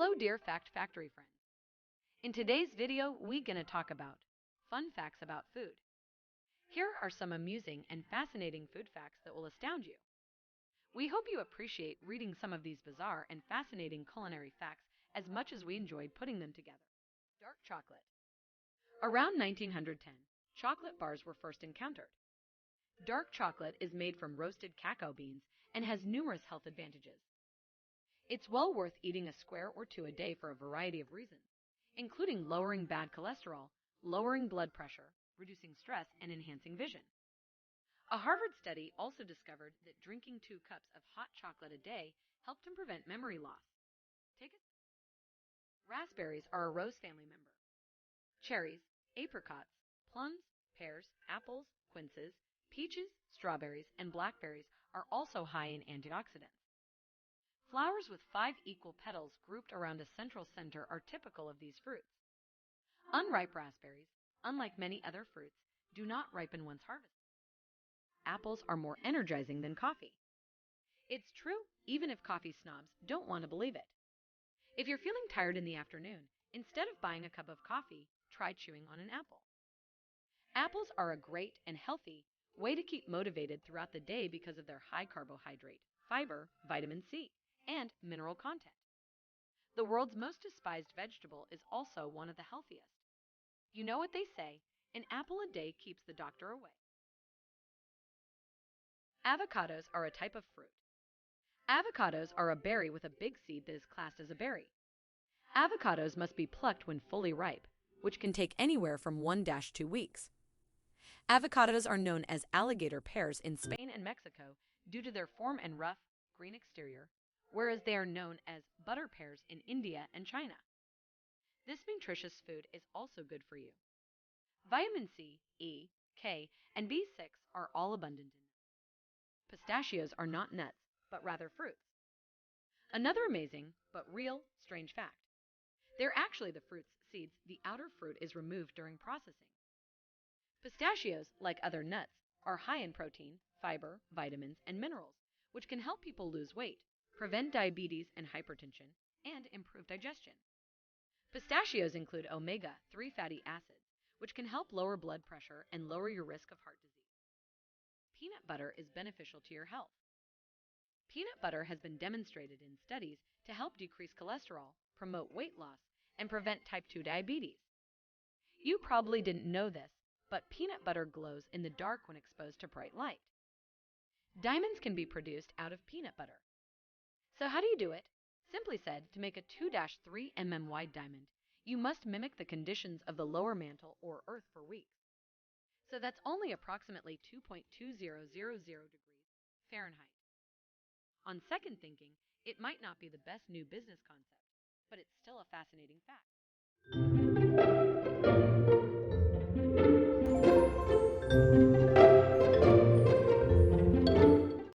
Hello dear Fact Factory friends. In today's video, we're gonna talk about fun facts about food. Here are some amusing and fascinating food facts that will astound you. We hope you appreciate reading some of these bizarre and fascinating culinary facts as much as we enjoyed putting them together. Dark chocolate. Around 1910, chocolate bars were first encountered. Dark chocolate is made from roasted cacao beans and has numerous health advantages. It's well worth eating a square or two a day for a variety of reasons, including lowering bad cholesterol, lowering blood pressure, reducing stress, and enhancing vision. A Harvard study also discovered that drinking 2 cups of hot chocolate a day helped him prevent memory loss. Raspberries are a rose family member. Cherries, apricots, plums, pears, apples, quinces, peaches, strawberries, and blackberries are also high in antioxidants. Flowers with 5 equal petals grouped around a central center are typical of these fruits. Unripe raspberries, unlike many other fruits, do not ripen once harvested. Apples are more energizing than coffee. It's true, even if coffee snobs don't want to believe it. If you're feeling tired in the afternoon, instead of buying a cup of coffee, try chewing on an apple. Apples are a great and healthy way to keep motivated throughout the day because of their high carbohydrate, fiber, vitamin C, and mineral content. The world's most despised vegetable is also one of the healthiest. You know what they say, an apple a day keeps the doctor away. Avocados are a type of fruit. Avocados are a berry with a big seed that is classed as a berry. Avocados must be plucked when fully ripe, which can take anywhere from 1-2 weeks. Avocados are known as alligator pears in Spain and Mexico due to their form and rough, green exterior, whereas they are known as butter pears in India and China. This nutritious food is also good for you. Vitamin C, E, K, and B6 are all abundant in them. Pistachios are not nuts, but rather fruits. Another amazing, but real, strange fact. They're actually the fruit's seeds. The outer fruit is removed during processing. Pistachios, like other nuts, are high in protein, fiber, vitamins, and minerals, which can help people lose weight, prevent diabetes and hypertension, and improve digestion. Pistachios include omega-3 fatty acids, which can help lower blood pressure and lower your risk of heart disease. Peanut butter is beneficial to your health. Peanut butter has been demonstrated in studies to help decrease cholesterol, promote weight loss, and prevent type 2 diabetes. You probably didn't know this, but peanut butter glows in the dark when exposed to bright light. Diamonds can be produced out of peanut butter. So how do you do it? Simply said, to make a 2-3 mm wide diamond, you must mimic the conditions of the lower mantle or earth for weeks. So that's only approximately 2.2000 degrees Fahrenheit. On second thinking, it might not be the best new business concept, but it's still a fascinating fact.